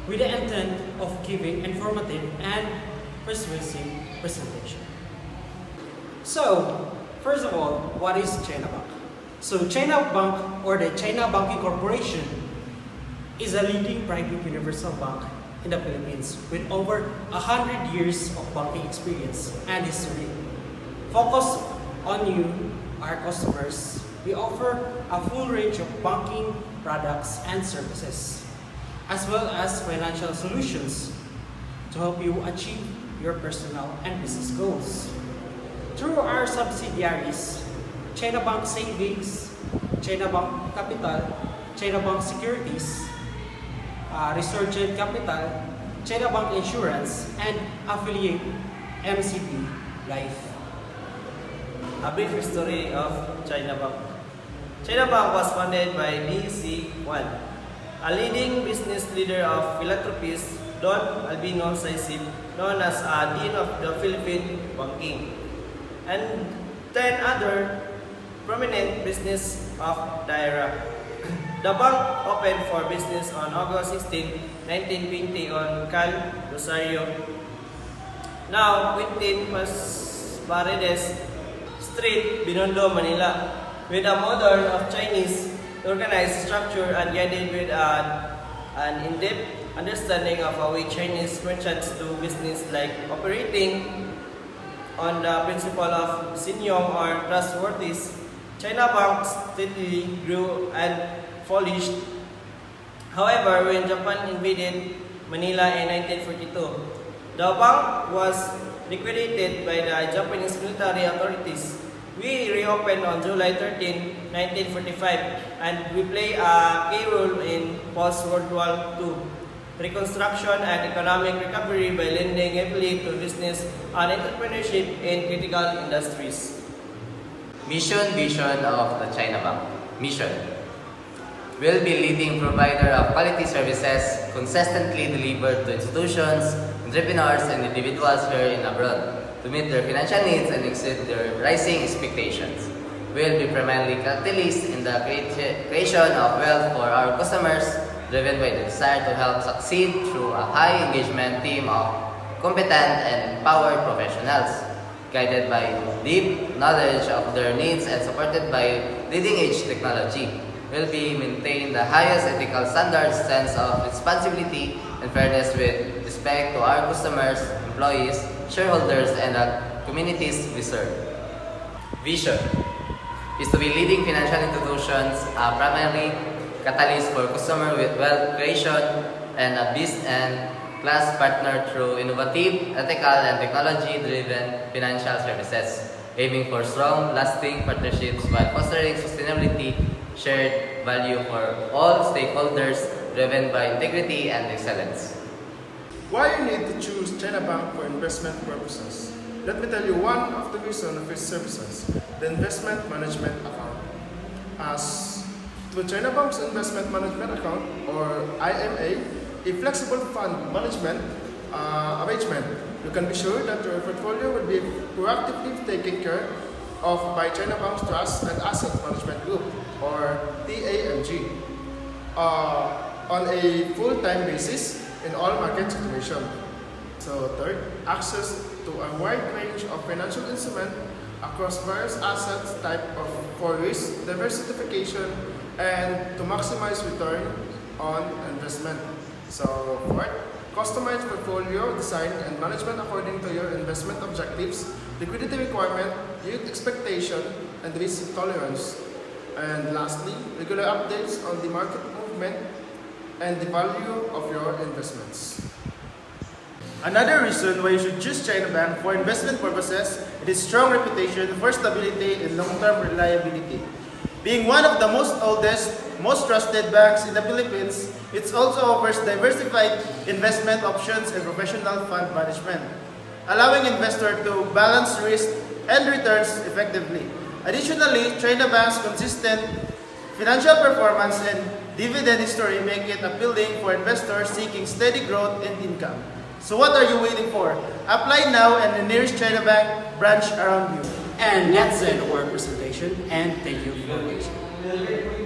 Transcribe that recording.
with the intent of giving informative and persuasive presentation. So, first of all, what is China Bank? So, China Bank, or the China Banking Corporation, is a leading private universal bank in the Philippines with over 100 years of banking experience and history. Focused on you, our customers, we offer a full range of banking products and services, as well as financial solutions to help you achieve your personal and business goals. Through our subsidiaries, China Bank Savings, China Bank Capital, China Bank Securities, Resurgent Capital, China Bank Insurance, and affiliate MCB Life. A brief history of China Bank. China Bank was founded by D.C. Wan, a leading business leader of philanthropist Don Albino Saisip, known as Dean of the Philippine Banking, and 10 other prominent business of the era. The bank opened for business on August 16, 1920 on Cal Rosario, now Quintin Paredes Street, Binondo, Manila, with a modern of Chinese organized structure and guided with an in-depth understanding of how we Chinese merchants do business, like operating on the principle of Sinyong or trustworthiness. China Bank steadily grew and flourished. However, when Japan invaded Manila in 1942, the bank was liquidated by the Japanese military authorities. We reopened on July 13, 1945, and we play a key role in post-World War II reconstruction and economic recovery by lending heavily to business and entrepreneurship in critical industries. Mission vision of the China Bank. Mission: will be leading provider of quality services consistently delivered to institutions, entrepreneurs, and individuals here and abroad to meet their financial needs and exceed their rising expectations. Will be primarily catalyst in the creation of wealth for our customers, driven by the desire to help succeed through a high engagement team of competent and empowered professionals, guided by deep knowledge of their needs and supported by leading-edge technology. Will be maintain the highest ethical standards, sense of responsibility, and fairness with respect to our customers, employees, shareholders, and the communities we serve. Vision is to be leading financial institutions, primarily catalyst for customer with wealth creation, and a business and class partner through innovative, ethical, and technology-driven financial services, aiming for strong, lasting partnerships while fostering sustainability, shared value for all stakeholders, driven by integrity and excellence. Why you need to choose China Bank for investment purposes? Let me tell you one of the reasons of its services, the investment management account. As to China Bank's investment management account, or IMA, a flexible fund management arrangement, you can be sure that your portfolio will be proactively taken care of by China Bank's Trust and Asset Management Group, or TAMG, on a full-time basis in all market situations. So third, access to a wide range of financial instruments across various assets type for risk diversification and to maximize return on investment. So fourth, customized portfolio design and management according to your investment objectives, liquidity requirement, yield expectation, and risk tolerance. And lastly, regular updates on the market movement and the value of your investments. Another reason why you should choose China Bank for investment purposes is its strong reputation for stability and long-term reliability. Being one of the most oldest, most trusted banks in the Philippines, it also offers diversified investment options and professional fund management, allowing investors to balance risk and returns effectively. Additionally, China Bank's consistent financial performance and dividend history make it appealing for investors seeking steady growth and income. So what are you waiting for? Apply now at the nearest China Bank branch around you. And that's the end of our presentation, and thank you for watching.